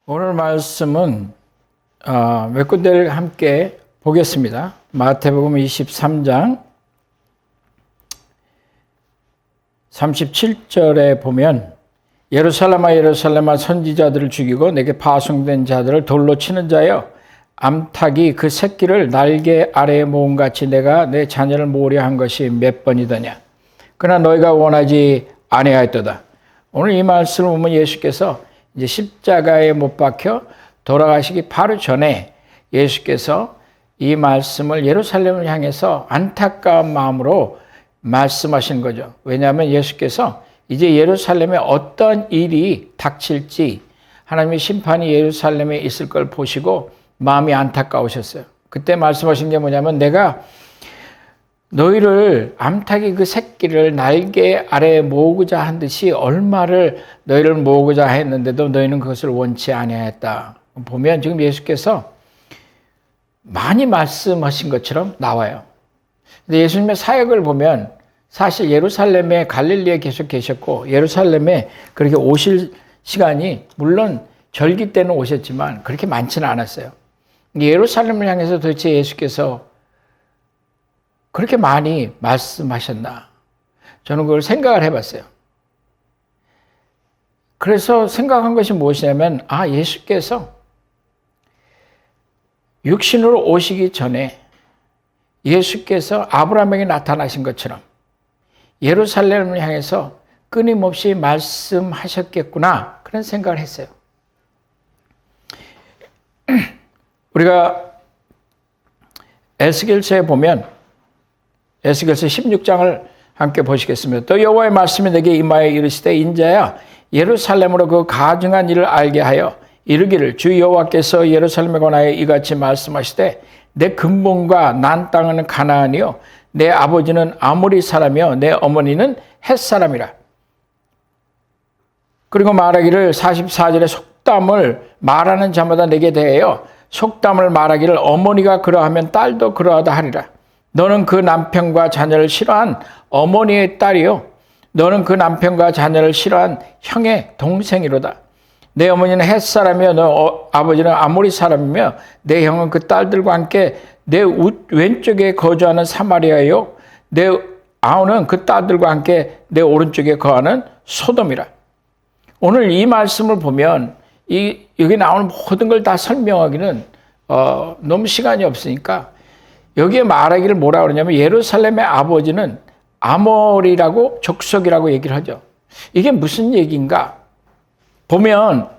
오늘 말씀은 몇 군데를 함께 보겠습니다. 마태복음 23장 37절에 보면 예루살렘아 예루살렘아 선지자들을 죽이고 내게 파송된 자들을 돌로 치는 자여 암탉이 그 새끼를 날개 아래에 모음같이 내가 내 자녀를 모으려 한 것이 몇 번이더냐. 그러나 너희가 원하지 아니하였도다. 오늘 이 말씀을 보면 예수께서 이제 십자가에 못 박혀 돌아가시기 바로 전에 예수께서 이 말씀을 예루살렘을 향해서 안타까운 마음으로 말씀하신 거죠. 왜냐하면 예수께서 이제 예루살렘에 어떤 일이 닥칠지 하나님의 심판이 예루살렘에 있을 걸 보시고 마음이 안타까우셨어요. 그때 말씀하신 게 뭐냐면 내가 너희를 암탉이 그 새끼를 날개 아래에 모으고자 한 듯이 얼마를 너희를 모으고자 했는데도 너희는 그것을 원치 아니하였다. 보면 지금 예수께서 많이 말씀하신 것처럼 나와요. 근데 예수님의 사역을 보면 사실 예루살렘에 갈릴리에 계속 계셨고 예루살렘에 그렇게 오실 시간이 물론 절기 때는 오셨지만 그렇게 많지는 않았어요. 예루살렘을 향해서 도대체 예수께서 그렇게 많이 말씀하셨나? 저는 그걸 생각을 해봤어요. 그래서 생각한 것이 무엇이냐면, 예수께서 육신으로 오시기 전에 예수께서 아브라함에게 나타나신 것처럼 예루살렘을 향해서 끊임없이 말씀하셨겠구나. 그런 생각을 했어요. 우리가 에스겔서에 보면 에스겔서 16장을 함께 보시겠습니다. 또 여호와의 말씀이 내게 임하여 이르시되 인자야 예루살렘으로 그 가증한 일을 알게 하여 이르기를 주 여호와께서 예루살렘에 관하여 이같이 말씀하시되 내 근본과 난 땅은 가나안이요 내 아버지는 아모리 사람이요 내 어머니는 헷 사람이라. 그리고 말하기를 44절에 속담을 말하는 자마다 내게 대하여 속담을 말하기를 어머니가 그러하면 딸도 그러하다 하리라. 너는 그 남편과 자녀를 싫어한 어머니의 딸이요 너는 그 남편과 자녀를 싫어한 형의 동생이로다. 내 어머니는 헷 사람이요 너 아버지는 아모리 사람이며 내 형은 그 딸들과 함께 내 왼쪽에 거주하는 사마리아요 내 아우는 그 딸들과 함께 내 오른쪽에 거하는 소돔이라. 오늘 이 말씀을 보면 여기 나오는 모든 걸 다 설명하기는 너무 시간이 없으니까 여기에 말하기를 뭐라 그러냐면 예루살렘의 아버지는 아모리라고 족속이라고 얘기를 하죠. 이게 무슨 얘기인가? 보면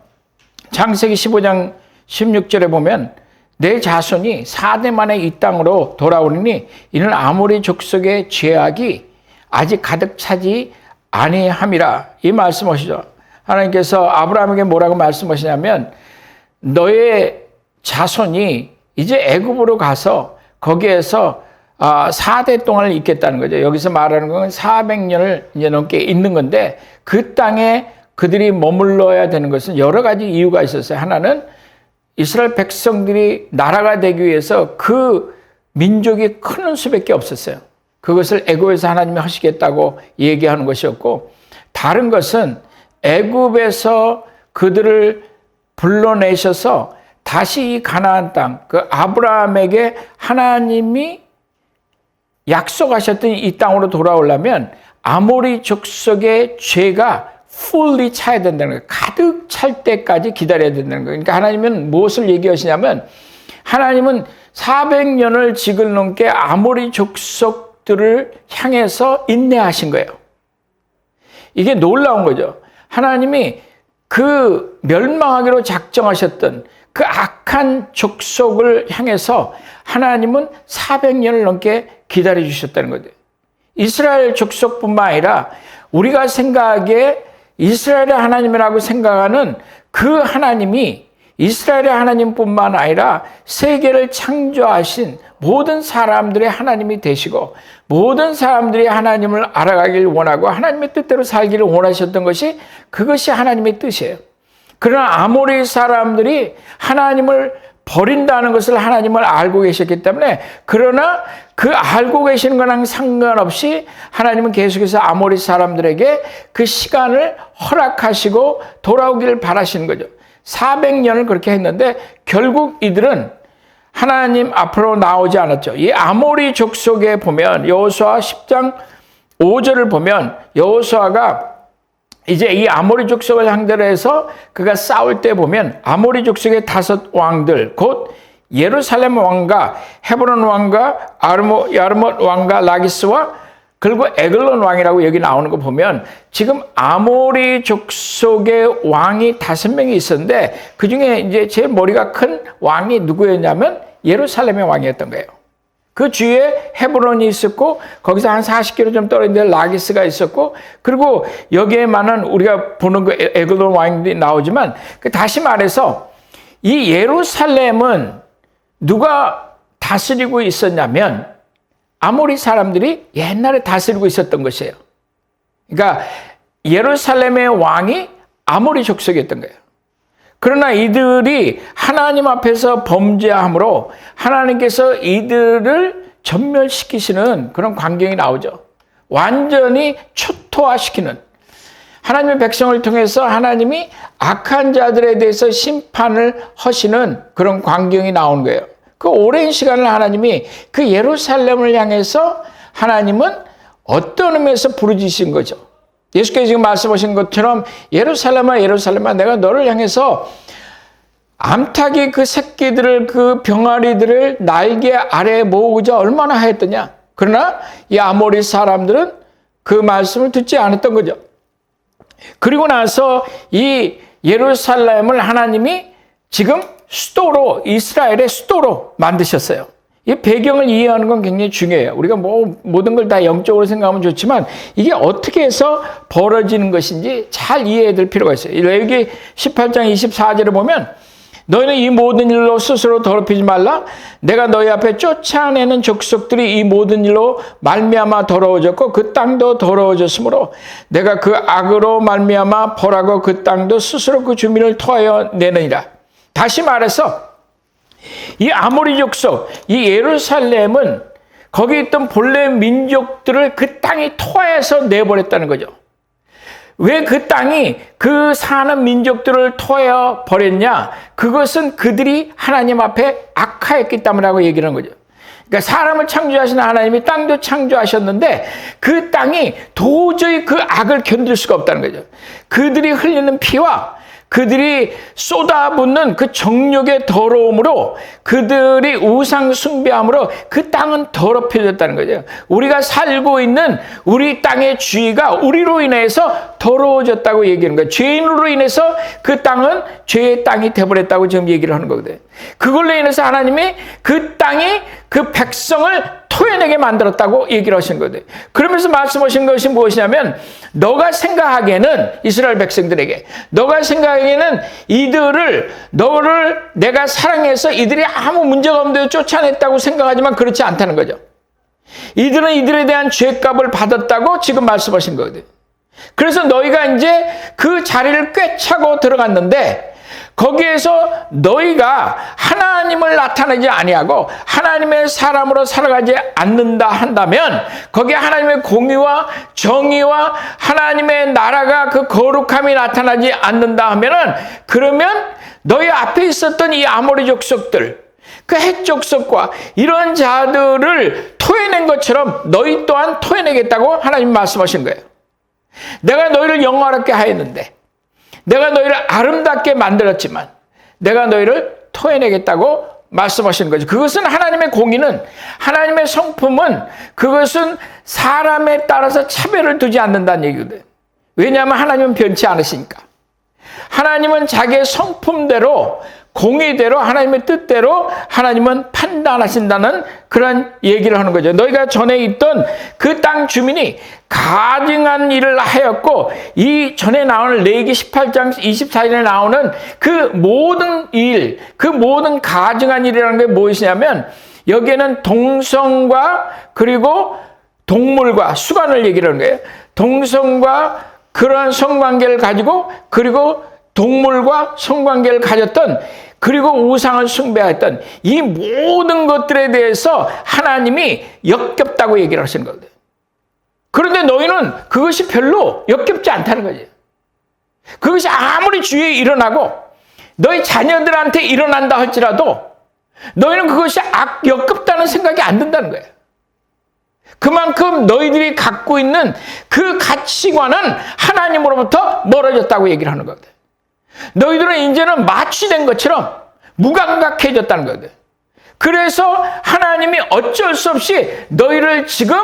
창세기 15장 16절에 보면 내 자손이 4대 만에 이 땅으로 돌아오니 이는 아모리 족속의 죄악이 아직 가득 차지 아니함이라. 이 말씀하시죠. 하나님께서 아브라함에게 뭐라고 말씀하시냐면 너의 자손이 이제 애굽으로 가서 거기에서 4대 동안을 있겠다는 거죠. 여기서 말하는 건 400년을 이제 넘게 있는 건데 그 땅에 그들이 머물러야 되는 것은 여러 가지 이유가 있었어요. 하나는 이스라엘 백성들이 나라가 되기 위해서 그 민족이 큰 수밖에 없었어요. 그것을 애굽에서 하나님이 하시겠다고 얘기하는 것이었고 다른 것은 애굽에서 그들을 불러내셔서 다시 이 가나안 땅, 그 아브라함에게 하나님이 약속하셨던 이 땅으로 돌아오려면 아모리 족속의 죄가 fully 차야 된다는 거예요. 가득 찰 때까지 기다려야 된다는 거예요. 그러니까 하나님은 무엇을 얘기하시냐면 하나님은 400년을 지글 넘게 아모리 족속들을 향해서 인내하신 거예요. 이게 놀라운 거죠. 하나님이 그 멸망하기로 작정하셨던 그 악한 족속을 향해서 하나님은 400년을 넘게 기다려 주셨다는 거죠. 이스라엘 족속뿐만 아니라 우리가 생각하기에 이스라엘의 하나님이라고 생각하는 그 하나님이 이스라엘의 하나님뿐만 아니라 세계를 창조하신 모든 사람들의 하나님이 되시고 모든 사람들이 하나님을 알아가길 원하고 하나님의 뜻대로 살기를 원하셨던 것이 그것이 하나님의 뜻이에요. 그러나 아모리 사람들이 하나님을 버린다는 것을 하나님을 알고 계셨기 때문에 그러나 그 알고 계시는 거랑 상관없이 하나님은 계속해서 아모리 사람들에게 그 시간을 허락하시고 돌아오기를 바라시는 거죠. 400년을 그렇게 했는데 결국 이들은 하나님 앞으로 나오지 않았죠. 이 아모리 족속에 보면 여호수아 10장 5절을 보면 여호수아가 이제 이 아모리 족속을 상대로 해서 그가 싸울 때 보면 아모리 족속의 5 왕들 곧 예루살렘 왕과 헤브론 왕과 야르못 왕과 라기스와 그리고 에글론 왕이라고 여기 나오는 거 보면 지금 아모리 족속의 왕이 5명이 있었는데 그 중에 이제 제일 머리가 큰 왕이 누구였냐면 예루살렘의 왕이었던 거예요. 그 주위에 헤브론이 있었고 거기서 한 40km 좀 떨어진 데 라기스가 있었고 그리고 여기에 많은 우리가 보는 그 에글론 왕이 나오지만 다시 말해서 이 예루살렘은 누가 다스리고 있었냐면 아모리 사람들이 옛날에 다스리고 있었던 것이에요. 그러니까 예루살렘의 왕이 아모리 족속이었던 거예요. 그러나 이들이 하나님 앞에서 범죄함으로 하나님께서 이들을 전멸시키시는 그런 광경이 나오죠. 완전히 초토화시키는 하나님의 백성을 통해서 하나님이 악한 자들에 대해서 심판을 하시는 그런 광경이 나오는 거예요. 그 오랜 시간을 하나님이 그 예루살렘을 향해서 하나님은 어떤 의미에서 부르짖으신 거죠. 예수께서 지금 말씀하신 것처럼 예루살렘아 예루살렘아 내가 너를 향해서 암탉이 그 새끼들을 그 병아리들을 날개 아래에 모으고자 얼마나 하였더냐. 그러나 이 아모리 사람들은 그 말씀을 듣지 않았던 거죠. 그리고 나서 이 예루살렘을 하나님이 지금 수도로 이스라엘의 수도로 만드셨어요. 이 배경을 이해하는 건 굉장히 중요해요. 우리가 모든 걸 다 영적으로 생각하면 좋지만 이게 어떻게 해서 벌어지는 것인지 잘 이해해야 될 필요가 있어요. 레위기 18장 24절을 보면 너희는 이 모든 일로 스스로 더럽히지 말라. 내가 너희 앞에 쫓아내는 족속들이 이 모든 일로 말미암아 더러워졌고 그 땅도 더러워졌으므로 내가 그 악으로 말미암아 벌하고 그 땅도 스스로 그 주민을 토하여 내느니라. 다시 말해서 이 아모리 족속, 이 예루살렘은 거기 있던 본래 민족들을 그 땅이 토해서 내버렸다는 거죠. 왜 그 땅이 그 사는 민족들을 토해 버렸냐? 그것은 그들이 하나님 앞에 악하였기 때문이라고 얘기를 하는 거죠. 그러니까 사람을 창조하신 하나님이 땅도 창조하셨는데 그 땅이 도저히 그 악을 견딜 수가 없다는 거죠. 그들이 흘리는 피와 그들이 쏟아붓는 그 정욕의 더러움으로 그들이 우상 숭배함으로 그 땅은 더럽혀졌다는 거죠. 우리가 살고 있는 우리 땅의 주위가 우리로 인해서 더러워졌다고 얘기하는 거예요. 죄인으로 인해서 그 땅은 죄의 땅이 되어버렸다고 지금 얘기를 하는 거거든요. 그걸로 인해서 하나님이 그 땅이 그 백성을 토해내게 만들었다고 얘기를 하신 거거든요. 그러면서 말씀하신 것이 무엇이냐면 너가 생각하기에는 이스라엘 백성들에게 너가 생각하기에는 너를 내가 사랑해서 이들이 아무 문제가 없는데 쫓아냈다고 생각하지만 그렇지 않다는 거죠. 이들은 이들에 대한 죄값을 받았다고 지금 말씀하신 거거든요. 그래서 너희가 이제 그 자리를 꿰차고 들어갔는데 거기에서 너희가 하나님을 나타내지 아니하고 하나님의 사람으로 살아가지 않는다 한다면 거기에 하나님의 공의와 정의와 하나님의 나라가 그 거룩함이 나타나지 않는다 하면은 그러면 너희 앞에 있었던 이 아모리 족속들 그 헷 족속과 이런 자들을 토해낸 것처럼 너희 또한 토해내겠다고 하나님 말씀하신 거예요. 내가 너희를 영화롭게 하였는데 내가 너희를 아름답게 만들었지만 내가 너희를 토해내겠다고 말씀하시는 거죠. 그것은 하나님의 공의는 하나님의 성품은 그것은 사람에 따라서 차별을 두지 않는다는 얘기거든요. 왜냐하면 하나님은 변치 않으시니까. 하나님은 자기의 성품대로 공의대로 하나님의 뜻대로 하나님은 판단하신다는 그런 얘기를 하는 거죠. 너희가 전에 있던 그 땅 주민이 가증한 일을 하였고 이 전에 나오는 레위기 18장 24절에 나오는 그 모든 일, 그 모든 가증한 일이라는 게 무엇이냐면 여기에는 동성과 그리고 동물과 수간을 얘기를 하는 거예요. 동성과 그러한 성관계를 가지고 그리고 동물과 성관계를 가졌던 그리고 우상을 숭배했던 이 모든 것들에 대해서 하나님이 역겹다고 얘기를 하시는 거거든요. 그런데 너희는 그것이 별로 역겹지 않다는 거지. 그것이 아무리 주위에 일어나고 너희 자녀들한테 일어난다 할지라도 너희는 그것이 역겹다는 생각이 안 든다는 거예요. 그만큼 너희들이 갖고 있는 그 가치관은 하나님으로부터 멀어졌다고 얘기를 하는 거거든. 너희들은 이제는 마취된 것처럼 무감각해졌다는 거거든. 그래서 하나님이 어쩔 수 없이 너희를 지금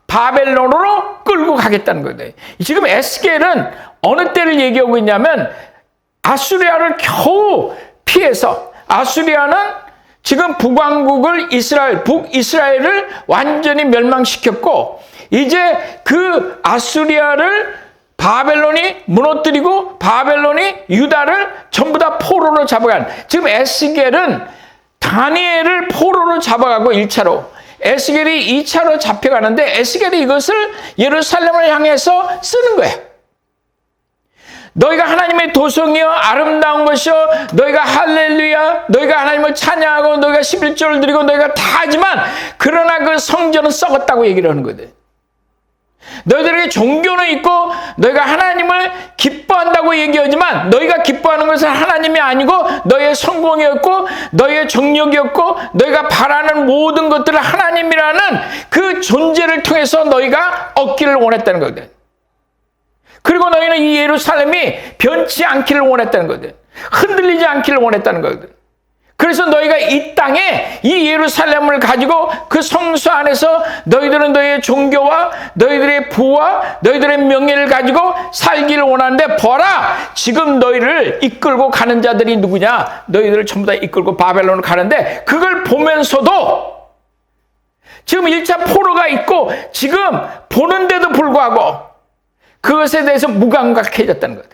바벨론으로 끌고 가겠다는 거거든. 지금 에스겔은 어느 때를 얘기하고 있냐면 아수리아를 겨우 피해서, 아수리아는 지금 북왕국을 북이스라엘을 완전히 멸망시켰고, 이제 그 아수리아를 바벨론이 무너뜨리고 바벨론이 유다를 전부 다 포로로 잡아간, 지금 에스겔은 다니엘을 포로로 잡아가고 1차로, 에스겔이 2차로 잡혀가는데 에스겔이 이것을 예루살렘을 향해서 쓰는 거예요. 너희가 하나님의 도성이여 아름다운 것이여, 너희가 할렐루야, 너희가 하나님을 찬양하고 너희가 11조를 드리고 너희가 다 하지만 그러나 그 성전은 썩었다고 얘기를 하는 거거든. 너희들에게 종교는 있고 너희가 하나님을 기뻐한다고 얘기하지만 너희가 기뻐하는 것은 하나님이 아니고 너희의 성공이었고 너희의 정력이었고 너희가 바라는 모든 것들을 하나님이라는 그 존재를 통해서 너희가 얻기를 원했다는 거거든. 그리고 너희는 이 예루살렘이 변치 않기를 원했다는 거거든. 흔들리지 않기를 원했다는 거거든. 그래서 너희가 이 땅에 이 예루살렘을 가지고 그 성소 안에서 너희들은 너희의 종교와 너희들의 부와 너희들의 명예를 가지고 살기를 원하는데, 보라, 지금 너희를 이끌고 가는 자들이 누구냐? 너희들을 전부 다 이끌고 바벨론을 가는데, 그걸 보면서도 지금 1차 포로가 있고 지금 보는데도 불구하고 그것에 대해서 무감각해졌다는 거예요.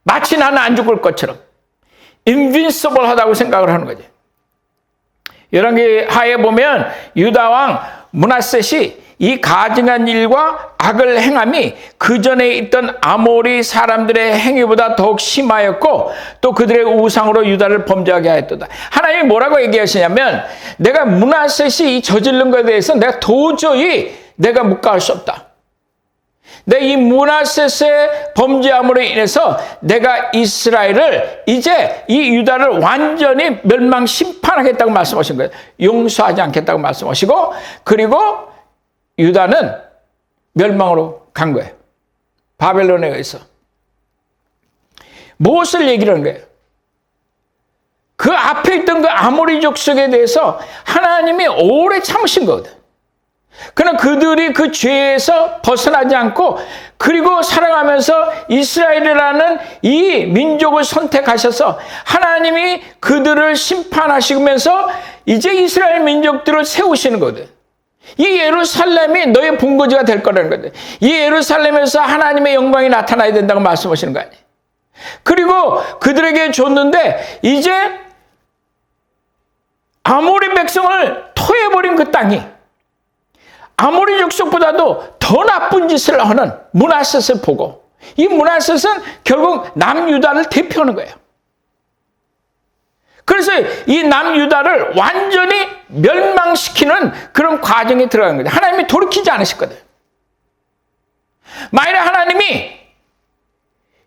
마치 나는 안 죽을 것처럼 인빈서블 하다고 생각을 하는 거죠. 열왕기 하에 보면 유다 왕 므낫셋이 이 가증한 일과 악을 행함이 그 전에 있던 아모리 사람들의 행위보다 더욱 심하였고 또 그들의 우상으로 유다를 범죄하게 하였도다. 하나님이 뭐라고 얘기하시냐면, 내가 므낫셋이 저지른 것에 대해서 내가 도저히 묵과할 수 없다. 내 이 므낫셋의 범죄함으로 인해서 내가 이스라엘을, 이제 이 유다를 완전히 멸망 심판하겠다고 말씀하신 거예요. 용서하지 않겠다고 말씀하시고, 그리고 유다는 멸망으로 간 거예요. 바벨론에 의해서. 무엇을 얘기를 하는 거예요? 그 앞에 있던 그 아모리 족속에 대해서 하나님이 오래 참으신 거거든. 그러나 그들이 그 죄에서 벗어나지 않고, 그리고 살아가면서 이스라엘이라는 이 민족을 선택하셔서 하나님이 그들을 심판하시면서 이제 이스라엘 민족들을 세우시는 거거든. 이 예루살렘이 너의 본거지가 될 거라는 거거든. 이 예루살렘에서 하나님의 영광이 나타나야 된다고 말씀하시는 거 아니에요. 그리고 그들에게 줬는데 이제 아모리 백성을 토해버린 그 땅이 아모리 족속보다도 더 나쁜 짓을 하는 므낫셋을 보고, 이 므낫셋은 결국 남유다를 대표하는 거예요. 그래서 이 남유다를 완전히 멸망시키는 그런 과정에 들어간 거예요. 하나님이 돌이키지 않으셨거든요. 만일에 하나님이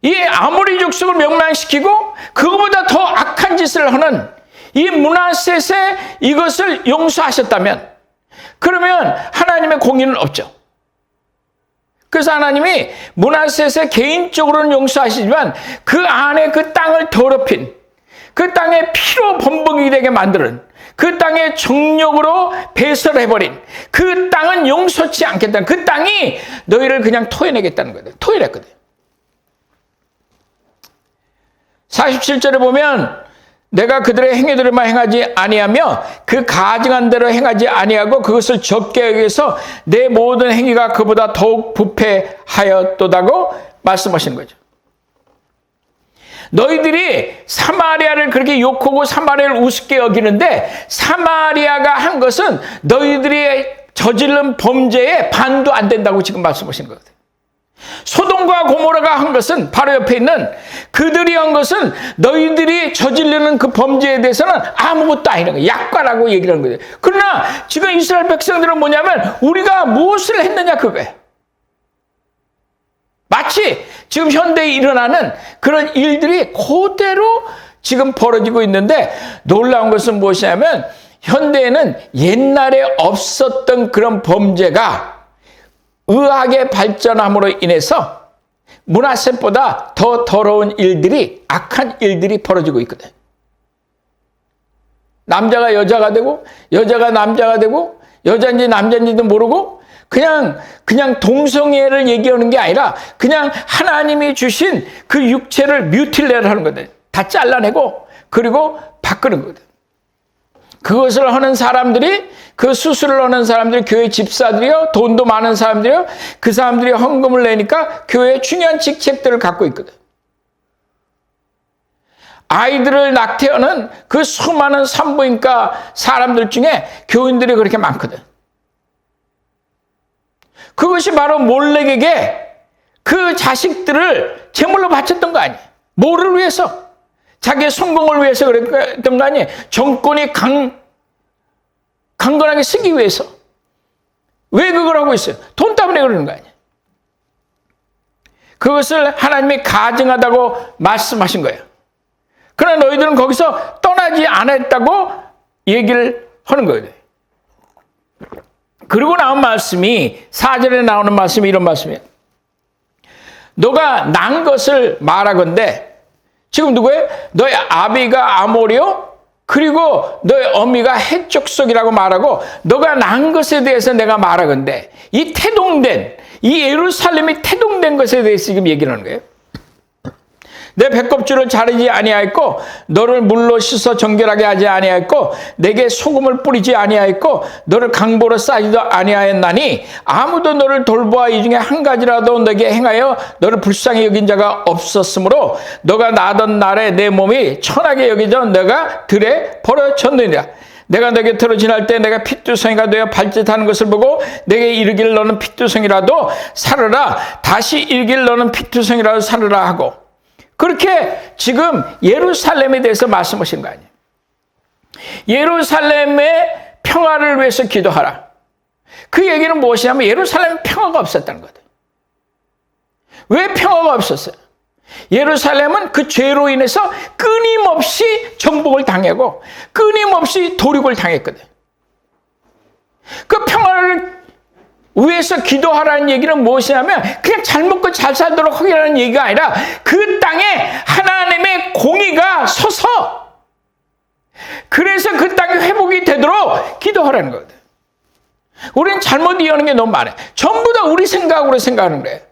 이 아모리 족속을 멸망시키고 그거보다 더 악한 짓을 하는 이 므낫셋의 이것을 용서하셨다면, 그러면 하나님의 공의는 없죠. 그래서 하나님이 므낫셋의 개인적으로는 용서하시지만 그 안에 그 땅을 더럽힌, 그 땅에 피로 범벅이 되게 만드는, 그 땅의 정력으로 배설해버린 그 땅은 용서치 않겠다는, 그 땅이 너희를 그냥 토해내겠다는 거예요. 토해냈거든요. 47절에 보면, 내가 그들의 행위들만 행하지 아니하며 그 가증한 대로 행하지 아니하고 그것을 적게 여기서 내 모든 행위가 그보다 더욱 부패하였도다고 말씀하시는 거죠. 너희들이 사마리아를 그렇게 욕하고 사마리아를 우습게 여기는데, 사마리아가 한 것은 너희들이 저지른 범죄에 반도 안 된다고 지금 말씀하시는 거거든요. 소돔과 고모라가 한 것은, 바로 옆에 있는 그들이 한 것은 너희들이 저지르는 그 범죄에 대해서는 아무것도 아니라는 거예요. 약과라고 얘기를 하는 거예요. 그러나 지금 이스라엘 백성들은 뭐냐면 우리가 무엇을 했느냐 그거예요. 마치 지금 현대에 일어나는 그런 일들이 그대로 지금 벌어지고 있는데, 놀라운 것은 무엇이냐면 현대에는 옛날에 없었던 그런 범죄가 의학의 발전함으로 인해서 문화세보다 더 더러운 일들이, 악한 일들이 벌어지고 있거든. 남자가 여자가 되고 여자가 남자가 되고 여자인지 남자인지도 모르고 그냥 동성애를 얘기하는 게 아니라 그냥 하나님이 주신 그 육체를 뮤틸레를 하는 거거든. 다 잘라내고 그리고 바꾸는 거거든. 그것을 하는 사람들이, 그 수술을 하는 사람들이 교회 집사들이요, 돈도 많은 사람들이요, 그 사람들이 헌금을 내니까 교회에 중요한 직책들을 갖고 있거든. 아이들을 낙태하는 그 수많은 산부인과 사람들 중에 교인들이 그렇게 많거든. 그것이 바로 몰렉에게 그 자식들을 제물로 바쳤던 거 아니에요. 뭐를 위해서? 자기의 성공을 위해서 그랬던 거 아니에요. 정권이 강건하게 쓰기 위해서. 왜 그걸 하고 있어요? 돈 때문에 그러는 거 아니에요. 그것을 하나님이 가증하다고 말씀하신 거예요. 그러나 너희들은 거기서 떠나지 않았다고 얘기를 하는 거예요. 그리고 나온 말씀이, 4절에 나오는 말씀이 이런 말씀이에요. 너가 난 것을 말하건대, 지금 누구예요? 너의 아비가 아모리요? 그리고 너의 어미가 헷 족속이라고 말하고, 너가 난 것에 대해서 내가 말하건대, 이 태동된, 이 예루살렘이 태동된 것에 대해서 지금 얘기를 하는 거예요. 내 배꼽줄을 자르지 아니하였고 너를 물로 씻어 정결하게 하지 아니하였고 내게 소금을 뿌리지 아니하였고 너를 강보로 싸지도 아니하였나니 아무도 너를 돌보아 이 중에 한 가지라도 너에게 행하여 너를 불쌍히 여긴 자가 없었으므로 너가 나던 날에 내 몸이 천하게 여기져 내가 들에 버려졌느니라. 내가 너에게 들어 지날 때 내가 핏두성이가 되어 발짓하는 것을 보고 내게 이르기를 너는 핏두성이라도 살으라, 다시 이르기를 너는 핏두성이라도 살으라 하고, 그렇게 지금 예루살렘에 대해서 말씀하신 거 아니에요. 예루살렘의 평화를 위해서 기도하라. 그 얘기는 무엇이냐면 예루살렘에 평화가 없었다는 거다. 왜 평화가 없었어요? 예루살렘은 그 죄로 인해서 끊임없이 정복을 당하고 끊임없이 도륙을 당했거든. 그 평화를 위해서 기도하라는 얘기는 무엇이냐면 그냥 잘 먹고 잘 살도록 하기라는 얘기가 아니라 그 땅에 하나님의 공의가 서서, 그래서 그 땅이 회복이 되도록 기도하라는 거거든. 우리는 잘못 이해하는 게 너무 많아요. 전부 다 우리 생각으로 생각하는 거예요.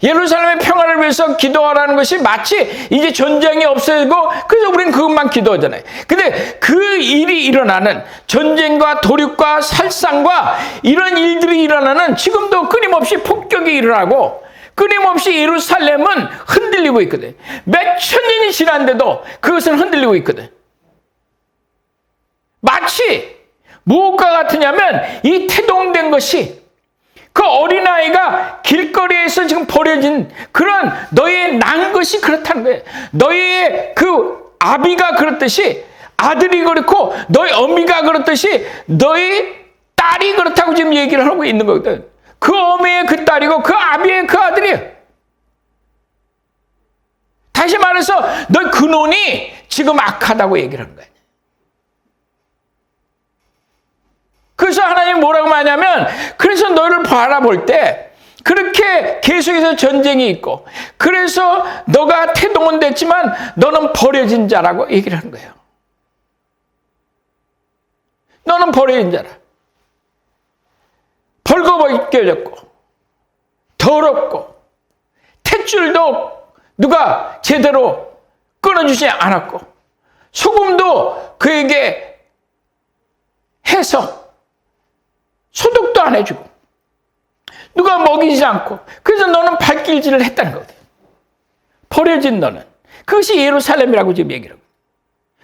예루살렘의 평화를 위해서 기도하라는 것이 마치 이제 전쟁이 없어지고 그래서 우리는 그것만 기도하잖아요. 근데 그 일이 일어나는, 전쟁과 도륙과 살상과 이런 일들이 일어나는, 지금도 끊임없이 폭격이 일어나고 끊임없이 예루살렘은 흔들리고 있거든. 몇 천 년이 지났는데도 그것은 흔들리고 있거든. 마치 무엇과 같으냐면 이 태동된 것이, 그 어린아이가 길거리에서 지금 버려진 그런 너의 난 것이 그렇다는 거예요. 너의 그 아비가 그렇듯이 아들이 그렇고 너의 어미가 그렇듯이 너의 딸이 그렇다고 지금 얘기를 하고 있는 거거든. 그 어미의 그 딸이고 그 아비의 그 아들이에요. 다시 말해서 너의 근원이 지금 악하다고 얘기를 하는 거예요. 그래서 하나님 뭐라고 하냐면, 그래서 너를 바라볼 때 그렇게 계속해서 전쟁이 있고 그래서 너가 태동은 됐지만 너는 버려진 자라고 얘기를 하는 거예요. 너는 버려진 자라. 벌거벗겨졌고 더럽고 탯줄도 누가 제대로 끊어주지 않았고 소금도 그에게 해서 소독도 안 해주고 누가 먹이지 않고, 그래서 너는 발길질을 했다는 거거든. 버려진 너는. 그것이 예루살렘이라고 지금 얘기를 하고,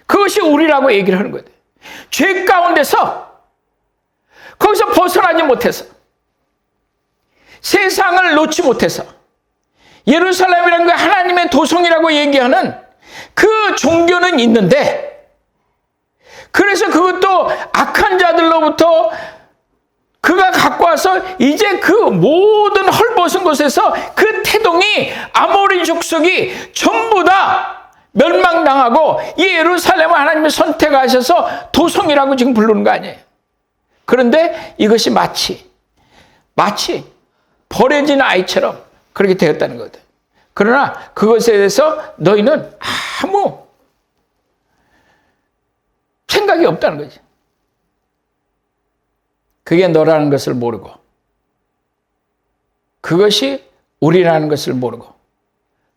그것이 우리라고 얘기를 하는 거거든. 죄 가운데서 거기서 벗어나지 못해서, 세상을 놓지 못해서, 예루살렘이라는 게 하나님의 도성이라고 얘기하는 그 종교는 있는데, 그래서 그것도 악한 자들로부터 그가 갖고 와서 이제 그 모든 헐벗은 벗은 곳에서 그 태동이 아모리 족속이 전부 다 멸망당하고 이 예루살렘을 하나님이 선택하셔서 도성이라고 지금 부르는 거 아니에요. 그런데 이것이 마치 버려진 아이처럼 그렇게 되었다는 거거든. 그러나 그것에 대해서 너희는 아무 생각이 없다는 거지. 그게 너라는 것을 모르고, 그것이 우리라는 것을 모르고,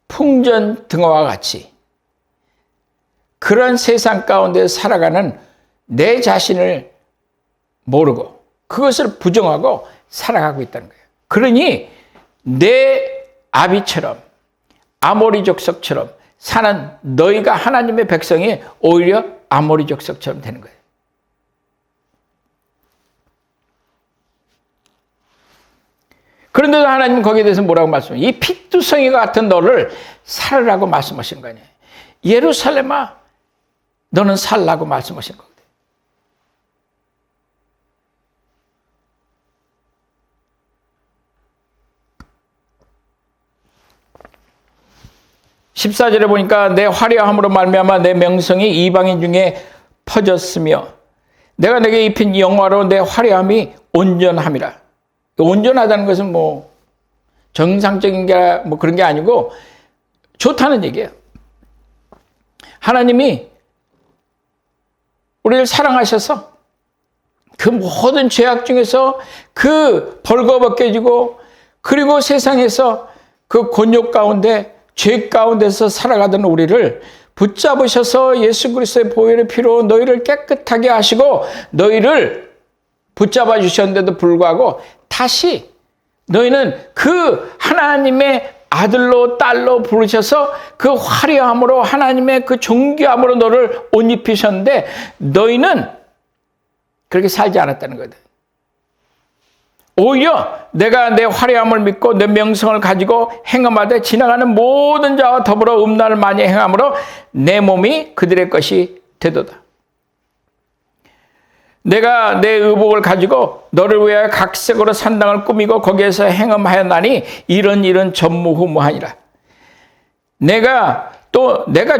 풍전등화와 같이 그런 세상 가운데 살아가는 내 자신을 모르고 그것을 부정하고 살아가고 있다는 거예요. 그러니 내 아비처럼 아모리 족속처럼 사는 너희가 하나님의 백성이 오히려 아모리 족속처럼 되는 거예요. 그런데도 하나님은 거기에 대해서 뭐라고 말씀해요? 이 핏두성이가 같은 너를 살으라고 말씀하시는 거 아니에요. 예루살렘아, 너는 살라고 말씀하시는 거거든요. 14절에 보니까 내 화려함으로 말미암아 내 명성이 이방인 중에 퍼졌으며 내가 내게 입힌 영화로 내 화려함이 온전함이라. 온전하다는 것은 뭐 정상적인 게 뭐 그런 게 아니고 좋다는 얘기예요. 하나님이 우리를 사랑하셔서 그 모든 죄악 중에서 그 벌거벗겨지고 그리고 세상에서 그 곤욕 가운데 죄 가운데서 살아가던 우리를 붙잡으셔서 예수 그리스도의 보혈의 피로 너희를 깨끗하게 하시고 너희를 붙잡아 주셨는데도 불구하고 다시 너희는 그 하나님의 아들로 딸로 부르셔서 그 화려함으로 하나님의 그 존귀함으로 너를 옷 입히셨는데 너희는 그렇게 살지 않았다는 거다. 오히려 내가 내 화려함을 믿고 내 명성을 가지고 행함하되 지나가는 모든 자와 더불어 음란을 많이 행함으로 내 몸이 그들의 것이 되도다. 내가 내 의복을 가지고 너를 위하여 각색으로 산당을 꾸미고 거기에서 행음하였나니 이런 전무후무하니라. 내가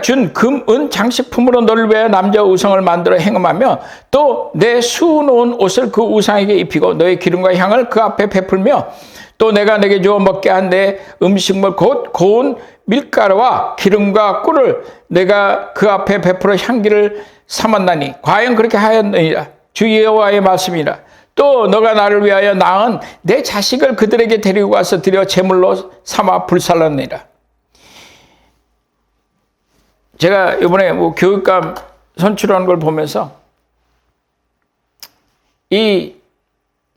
준 금, 은 장식품으로 너를 위하여 남자 우상을 만들어 행음하며 또 내 수놓은 옷을 그 우상에게 입히고 너의 기름과 향을 그 앞에 베풀며 또 내가 내게 주어 먹게 한 내 음식물 곧 고운 밀가루와 기름과 꿀을 내가 그 앞에 베풀어 향기를 삼았나니 과연 그렇게 하였느니라. 주 여호와의 말씀이라. 또 너가 나를 위하여 낳은 내 자식을 그들에게 데리고 가서 드려 제물로 삼아 불살랐느니라. 제가 이번에 뭐 교육감 선출하는 걸 보면서 이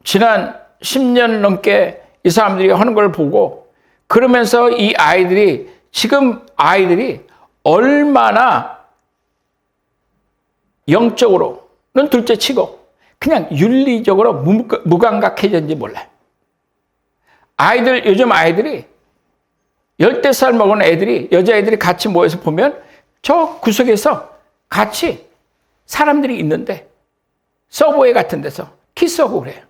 지난 10년 넘게 이 사람들이 하는 걸 보고 그러면서 이 아이들이 지금 얼마나 영적으로는 둘째치고 그냥 윤리적으로 무감각해졌는지 몰라요. 요즘 아이들이 열댓 살 먹은 애들이 여자애들이 같이 모여서 보면 저 구석에서 같이 사람들이 있는데 서브웨이 같은 데서 키스하고 그래요.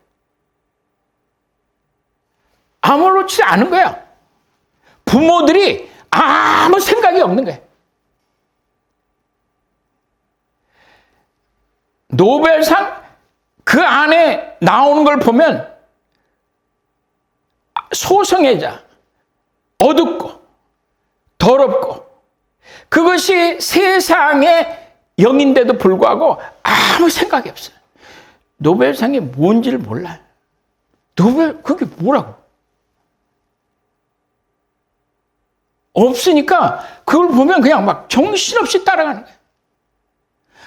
아무렇지 않은 거야. 부모들이 아무 생각이 없는 거야. 노벨상 그 안에 나오는 걸 보면 소성애자, 어둡고 더럽고 그것이 세상의 영인데도 불구하고 아무 생각이 없어요. 노벨상이 뭔지를 몰라요. 그게 뭐라고? 없으니까 그걸 보면 그냥 막 정신없이 따라가는 거예요.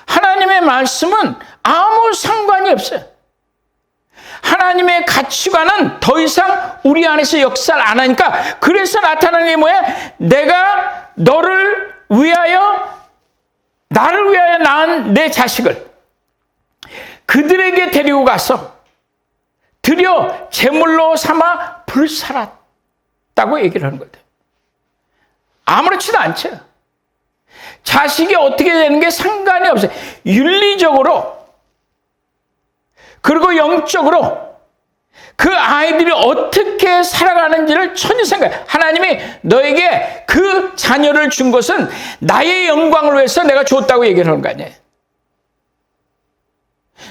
하나님의 말씀은 아무 상관이 없어요. 하나님의 가치관은 더 이상 우리 안에서 역사를 안 하니까 그래서 나타나는 게 뭐야? 내가 나를 위하여 낳은 내 자식을 그들에게 데리고 가서 드려 제물로 삼아 불살았다고 얘기를 하는 거예요. 아무렇지도 않죠. 자식이 어떻게 되는 게 상관이 없어요. 윤리적으로 그리고 영적으로 그 아이들이 어떻게 살아가는지를 천히 생각해. 하나님이 너에게 그 자녀를 준 것은 나의 영광을 위해서 내가 줬다고 얘기하는 거 아니에요.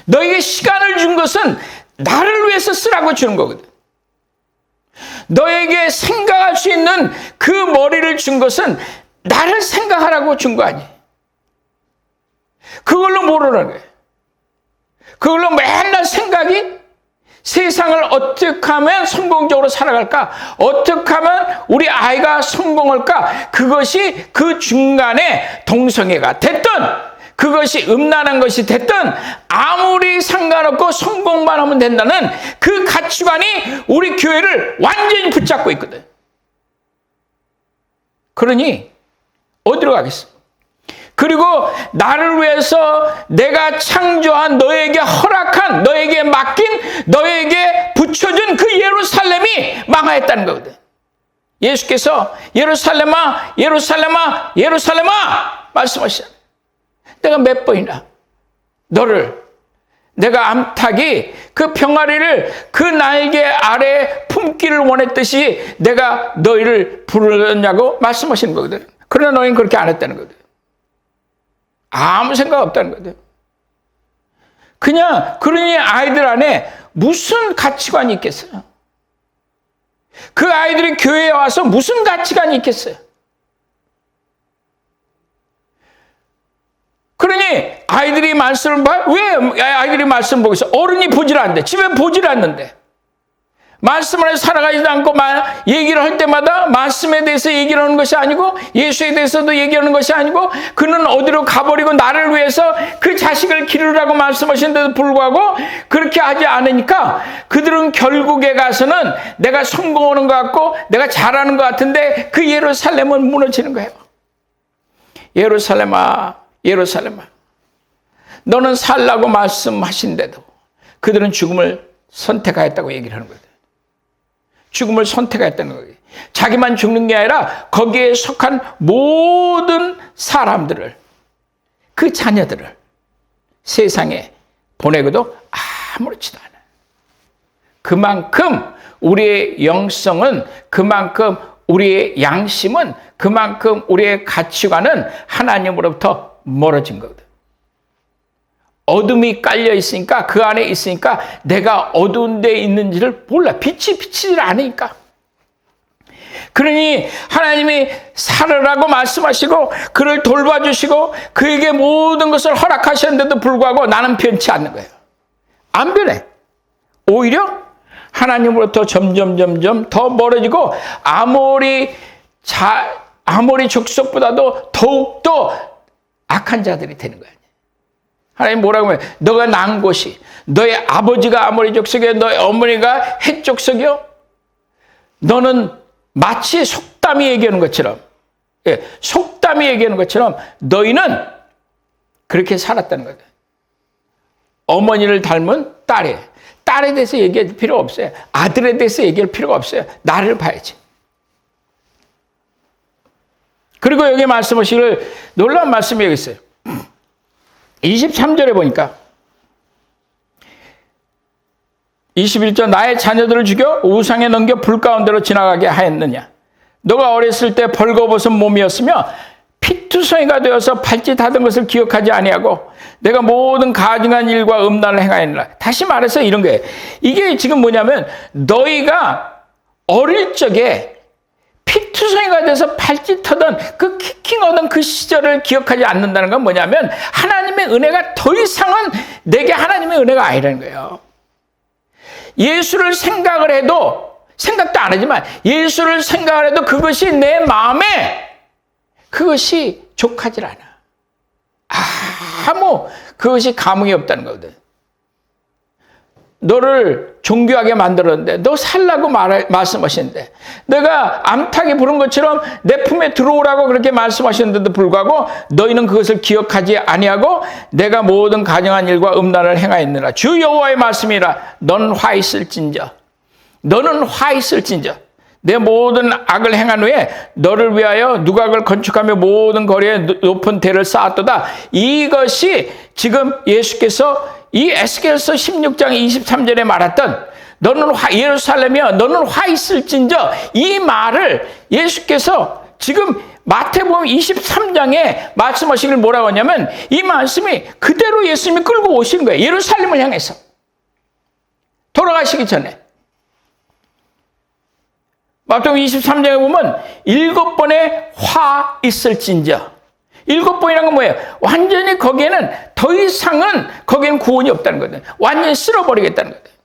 너에게 시간을 준 것은 나를 위해서 쓰라고 주는 거거든. 너에게 생각할 수 있는 그 머리를 준 것은 나를 생각하라고 준 거 아니에요. 그걸로 모르는 거예요. 그걸로 맨날 생각이 세상을 어떻게 하면 성공적으로 살아갈까? 어떻게 하면 우리 아이가 성공할까? 그것이 그 중간에 동성애가 됐든 그것이 음란한 것이 됐든 아무리 상관없고 성공만 하면 된다는 그 가치관이 우리 교회를 완전히 붙잡고 있거든. 그러니 어디로 가겠어? 그리고 나를 위해서 내가 창조한 너에게 허락한 너에게 맡긴 너에게 붙여준 그 예루살렘이 망하였다는 거거든. 예수께서 예루살렘아 예루살렘아 예루살렘아 말씀하시잖아요. 내가 몇 번이나 너를 내가 암탉이 그 병아리를 그 날개 아래 품기를 원했듯이 내가 너희를 부르느냐고 말씀하시는 거거든. 그러나 너희는 그렇게 안 했다는 거거든. 아무 생각 없다는 거거든. 그냥 그러니 아이들 안에 무슨 가치관이 있겠어요? 그 아이들이 교회에 와서 무슨 가치관이 있겠어요? 그러니 아이들이 말씀을 봐? 왜 아이들이 말씀 보고 있어? 어른이 보질 않는데, 집에 보질 않는데. 말씀을 살아가지도 않고 얘기를 할 때마다 말씀에 대해서 얘기를 하는 것이 아니고 예수에 대해서도 얘기하는 것이 아니고 그는 어디로 가버리고 나를 위해서 그 자식을 기르라고 말씀하시는데도 불구하고 그렇게 하지 않으니까 그들은 결국에 가서는 내가 성공하는 것 같고 내가 잘하는 것 같은데 그 예루살렘은 무너지는 거예요. 예루살렘아 예루살렘아 너는 살라고 말씀하신데도 그들은 죽음을 선택하였다고 얘기를 하는 거예요. 죽음을 선택했다는 거예요. 자기만 죽는 게 아니라 거기에 속한 모든 사람들을 그 자녀들을 세상에 보내고도 아무렇지도 않아요. 그만큼 우리의 영성은 그만큼 우리의 양심은 그만큼 우리의 가치관은 하나님으로부터 멀어진 거거든. 어둠이 깔려 있으니까 그 안에 있으니까 내가 어두운 데 있는지를 몰라. 빛이 비치질 않으니까. 그러니 하나님이 살으라고 말씀하시고 그를 돌봐주시고 그에게 모든 것을 허락하셨는데도 불구하고 나는 변치 않는 거예요. 안 변해. 오히려 하나님으로부터 점점 더 멀어지고 아모리 족속보다도 더욱더 악한 자들이 되는 거예요. 하나님 뭐라고 하면 너가 난 곳이 너의 아버지가 아모리 족속이요 너의 어머니가 헷 족속이요 너는 마치 속담이 얘기하는 것처럼 속담이 얘기하는 것처럼 너희는 그렇게 살았다는 거다. 어머니를 닮은 딸에 대해서 얘기할 필요 없어요. 아들에 대해서 얘기할 필요가 없어요. 나를 봐야지. 그리고 여기 말씀하시기를 놀라운 말씀이 여기 있어요. 23절에 보니까 21절 나의 자녀들을 죽여 우상에 넘겨 불 가운데로 지나가게 하였느냐. 너가 어렸을 때 벌거벗은 몸이었으며 피투성이가 되어서 발짓하던 것을 기억하지 아니하고 내가 모든 가증한 일과 음란을 행하였느라. 다시 말해서 이런 거예요. 이게 지금 뭐냐면 너희가 어릴 적에 피투성이가 돼서 발짓하던 그 키킹하던 그 시절을 기억하지 않는다는 건 뭐냐면 하나님의 은혜가 더 이상은 내게 하나님의 은혜가 아니라는 거예요. 예수를 생각을 해도 생각도 안 하지만 예수를 생각을 해도 그것이 내 마음에 그것이 족하질 않아. 아무 그것이 감흥이 없다는 거거든. 너를 존귀하게 만들었는데 너 살라고 말씀하시는데 내가 암탉이 부른 것처럼 내 품에 들어오라고 그렇게 말씀하셨는데도 불구하고 너희는 그것을 기억하지 아니하고 내가 모든 가증한 일과 음란을 행하였느라. 주 여호와의 말씀이라. 너는 화 있을진저 내 모든 악을 행한 후에 너를 위하여 누각을 건축하며 모든 거리에 높은 대를 쌓았도다. 이것이 지금 예수께서 이 에스겔서 16장 23절에 말했던 너는 예루살렘이여 너는 화 있을진저, 이 말을 예수께서 지금 마태복음 23장에 말씀하시길 뭐라고 하냐면, 이 말씀이 그대로 예수님이 끌고 오신 거예요. 예루살렘을 향해서 돌아가시기 전에. 마태복음 23장에 보면 7번의 화 있을진저. 7번이라는 건 뭐예요? 완전히 거기에는 더 이상은 거기에는 구원이 없다는 거거든요. 완전히 쓸어버리겠다는 거거든요.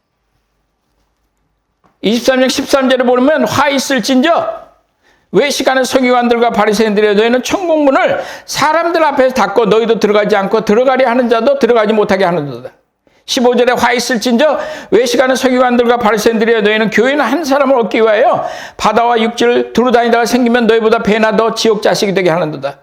23장 13절에 보면 화 있을진저 외식하는 서기관들과 바리새인들의 너희는 천국문을 사람들 앞에서 닫고 너희도 들어가지 않고 들어가려 하는 자도 들어가지 못하게 하는도다. 15절에 화 있을진저 외식하는 서기관들과 바리새인들의 너희는 교회는 한 사람을 얻기 위하여 바다와 육지를 두루다니다가 생기면 너희보다 배나 더 지옥 자식이 되게 하는도다.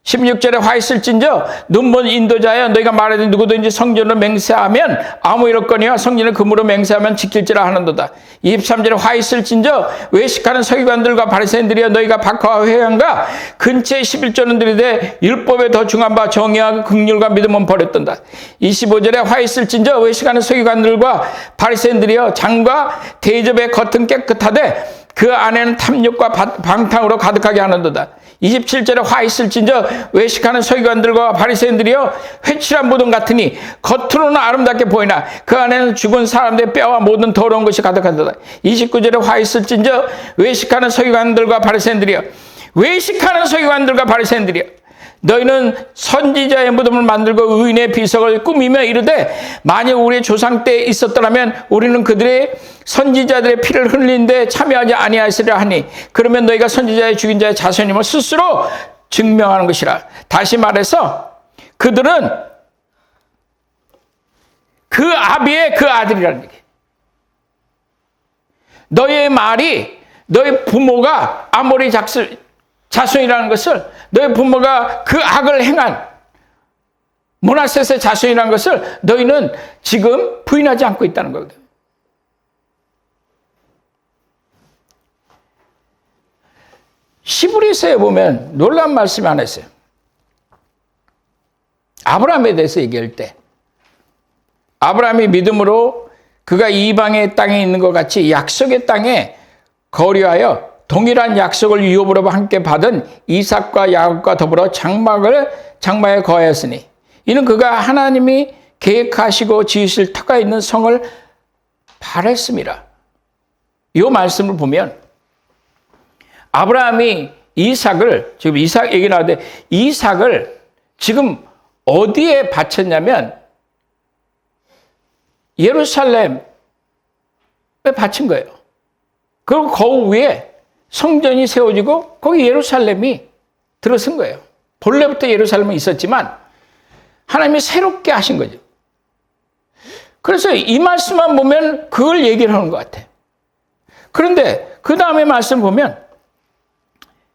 16절에 화 있을진저 눈먼 인도자여 너희가 말하되 누구든지 성전을 맹세하면 아무 이렇거니와 성전을 금으로 맹세하면 지킬지라 하는도다. 23절에 화 있을진저 외식하는 서기관들과 바리새인들이여 너희가 박하와 회당과 근처에 11조는 들이되 율법에 더 중한 바 정의와 긍휼과 믿음은 버렸던다. 25절에 화 있을진저 외식하는 서기관들과 바리새인들이여 장과 대접의 겉은 깨끗하되 그 안에는 탐욕과 방탕으로 가득하게 하는도다. 27절에 화 있을진저 외식하는 서기관들과 바리새인들이여 회칠한 무덤 같으니 겉으로는 아름답게 보이나 그 안에는 죽은 사람들의 뼈와 모든 더러운 것이 가득하도다. 29절에 화 있을진저 외식하는 서기관들과 바리새인들이여 외식하는 서기관들과 바리새인들이여 너희는 선지자의 무덤을 만들고 의인의 비석을 꾸미며 이르되 만약 우리의 조상 때 있었더라면 우리는 그들의 선지자들의 피를 흘리는데 참여하지 아니하였으리라 하니 그러면 너희가 선지자의 죽인 자의 자손임을 스스로 증명하는 것이라. 다시 말해서 그들은 그 아비의 그 아들이라는 얘기예요. 너희의 말이 너희 부모가 아모리 자손이라는 것을, 너희 부모가 그 악을 행한 므낫셋의 자손이라는 것을 너희는 지금 부인하지 않고 있다는 거거든요. 히브리서에 보면 놀라운 말씀이 하나 있어요. 아브라함에 대해서 얘기할 때 아브라함이 믿음으로 그가 이방의 땅에 있는 것 같이 약속의 땅에 거류하여 동일한 약속을 유업으로 함께 받은 이삭과 야곱과 더불어 장막에 거하였으니 이는 그가 하나님이 계획하시고 지으실 터가 있는 성을 바랬음이라. 이 말씀을 보면 아브라함이 이삭을, 지금 이삭 얘기 나오는데 이삭을 지금 어디에 바쳤냐면 예루살렘에 바친 거예요. 그리고 그 위에 성전이 세워지고 거기 예루살렘이 들어선 거예요. 본래부터 예루살렘은 있었지만 하나님이 새롭게 하신 거죠. 그래서 이 말씀만 보면 그걸 얘기를 하는 것 같아요. 그런데 그 다음에 말씀 보면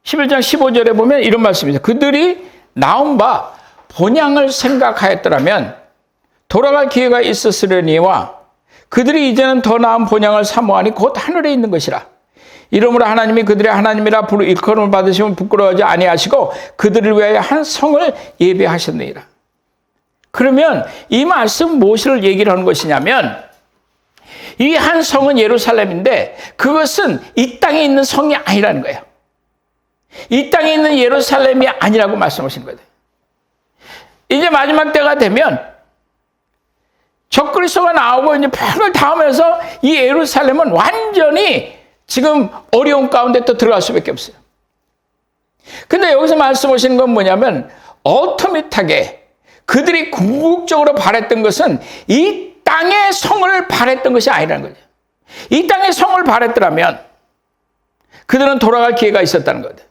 11장 15절에 보면 이런 말씀입니다. 그들이 나온 바 본향을 생각하였더라면 돌아갈 기회가 있었으려니와 그들이 이제는 더 나은 본향을 사모하니 곧 하늘에 있는 것이라. 이러므로 하나님이 그들의 하나님이라 일컬음을 받으시면 부끄러워하지 아니하시고 그들을 위하여 한 성을 예비하셨느니라. 그러면 이 말씀 무엇을 얘기를 하는 것이냐면 이 한 성은 예루살렘인데 그것은 이 땅에 있는 성이 아니라는 거예요. 이 땅에 있는 예루살렘이 아니라고 말씀하신 거예요. 이제 마지막 때가 되면 적그리스도가 나오고 이제 벽을 다하면서 이 예루살렘은 완전히 지금 어려운 가운데 또 들어갈 수밖에 없어요. 근데 여기서 말씀하시는 건 뭐냐면 어토밋하게 그들이 궁극적으로 바랬던 것은 이 땅의 성을 바랬던 것이 아니라는 거죠. 이 땅의 성을 바랬더라면 그들은 돌아갈 기회가 있었다는 거죠.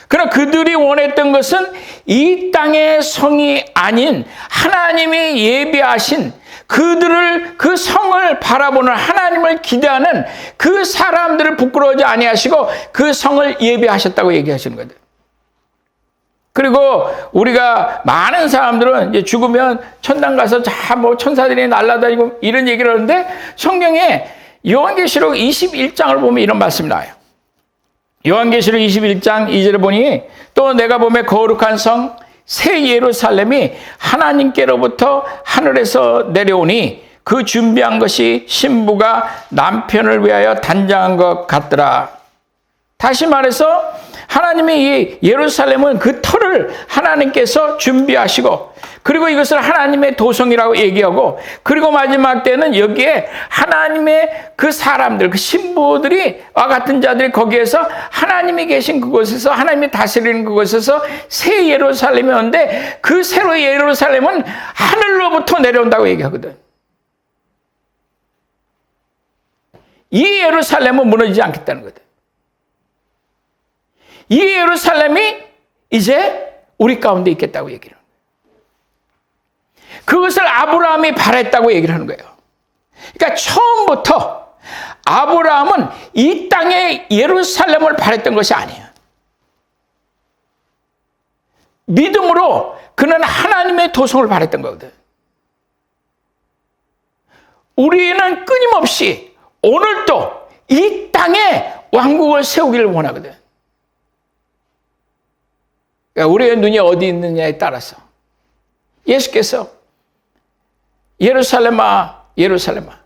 그러나 그들이 원했던 것은 이 땅의 성이 아닌 하나님이 예비하신 그들을, 그 성을 바라보는 하나님을 기대하는 그 사람들을 부끄러워하지 아니하시고 그 성을 예비하셨다고 얘기하시는 거죠. 그리고 우리가 많은 사람들은 이제 죽으면 천당 가서 뭐 천사들이 날아다니고 이런 얘기를 하는데 성경에 요한계시록 21장을 보면 이런 말씀이 나와요. 요한계시록 21장 2절에 보니 또 내가 보매 거룩한 성 새 예루살렘이 하나님께로부터 하늘에서 내려오니 그 준비한 것이 신부가 남편을 위하여 단장한 것 같더라. 다시 말해서 하나님의 이 예루살렘은 그 터를 하나님께서 준비하시고, 그리고 이것을 하나님의 도성이라고 얘기하고, 그리고 마지막 때는 여기에 하나님의 그 사람들, 그 신부들이 와 같은 자들이 거기에서 하나님이 계신 그곳에서, 하나님이 다스리는 그곳에서 새 예루살렘이 오는데, 그 새로 예루살렘은 하늘로부터 내려온다고 얘기하거든. 이 예루살렘은 무너지지 않겠다는 거다. 이 예루살렘이 이제 우리 가운데 있겠다고 얘기를 하는 거예요. 그것을 아브라함이 바랬다고 얘기를 하는 거예요. 그러니까 처음부터 아브라함은 이 땅의 예루살렘을 바랬던 것이 아니에요. 믿음으로 그는 하나님의 도성을 바랬던 거거든. 우리는 끊임없이 오늘도 이 땅에 왕국을 세우기를 원하거든. 그러니까 우리의 눈이 어디 있느냐에 따라서 예수께서 예루살렘아 예루살렘아,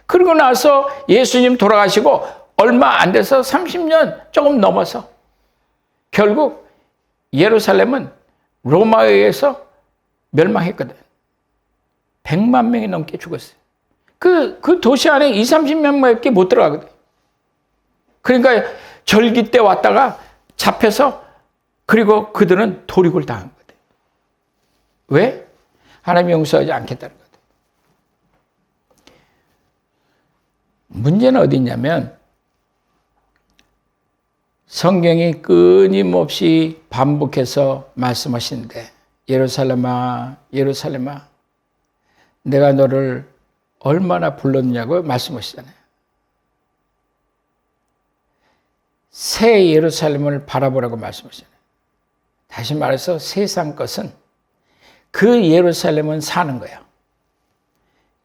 그러고 나서 예수님 돌아가시고 얼마 안 돼서 30년 조금 넘어서 결국 예루살렘은 로마에 의해서 멸망했거든. 100만 명이 넘게 죽었어요. 그 도시 안에 20-30명밖에 못 들어가거든. 그러니까 절기 때 왔다가 잡혀서, 그리고 그들은 도륙을 당한 거거든. 왜? 하나님이 용서하지 않겠다는 거거든. 문제는 어디 있냐면, 성경이 끊임없이 반복해서 말씀하시는데, 예루살렘아 예루살렘아 내가 너를 얼마나 불렀냐고 말씀하시잖아요. 새 예루살렘을 바라보라고 말씀하시잖아요. 다시 말해서 세상 것은, 그 예루살렘은 사는 거예요.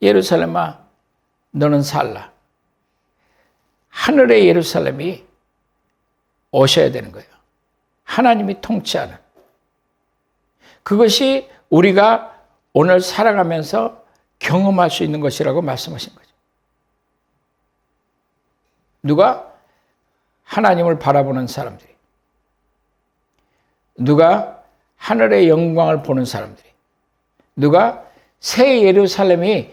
예루살렘아 너는 살라. 하늘의 예루살렘이 오셔야 되는 거예요. 하나님이 통치하는. 그것이 우리가 오늘 살아가면서 경험할 수 있는 것이라고 말씀하신 거죠. 누가? 하나님을 바라보는 사람들이. 누가? 하늘의 영광을 보는 사람들이. 누가? 새 예루살렘이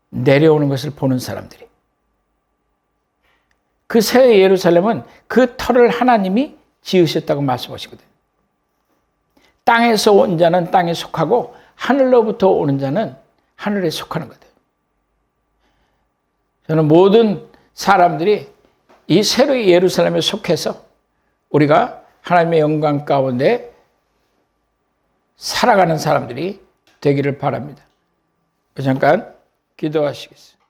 내려오는 것을 보는 사람들이. 그 새 예루살렘은 그 터를 하나님이 지으셨다고 말씀하시거든요. 땅에서 온 자는 땅에 속하고 하늘로부터 오는 자는 하늘에 속하는 거다. 저는 모든 사람들이 이 새로운 예루살렘에 속해서 우리가 하나님의 영광 가운데 살아가는 사람들이 되기를 바랍니다. 잠깐 기도하시겠습니다.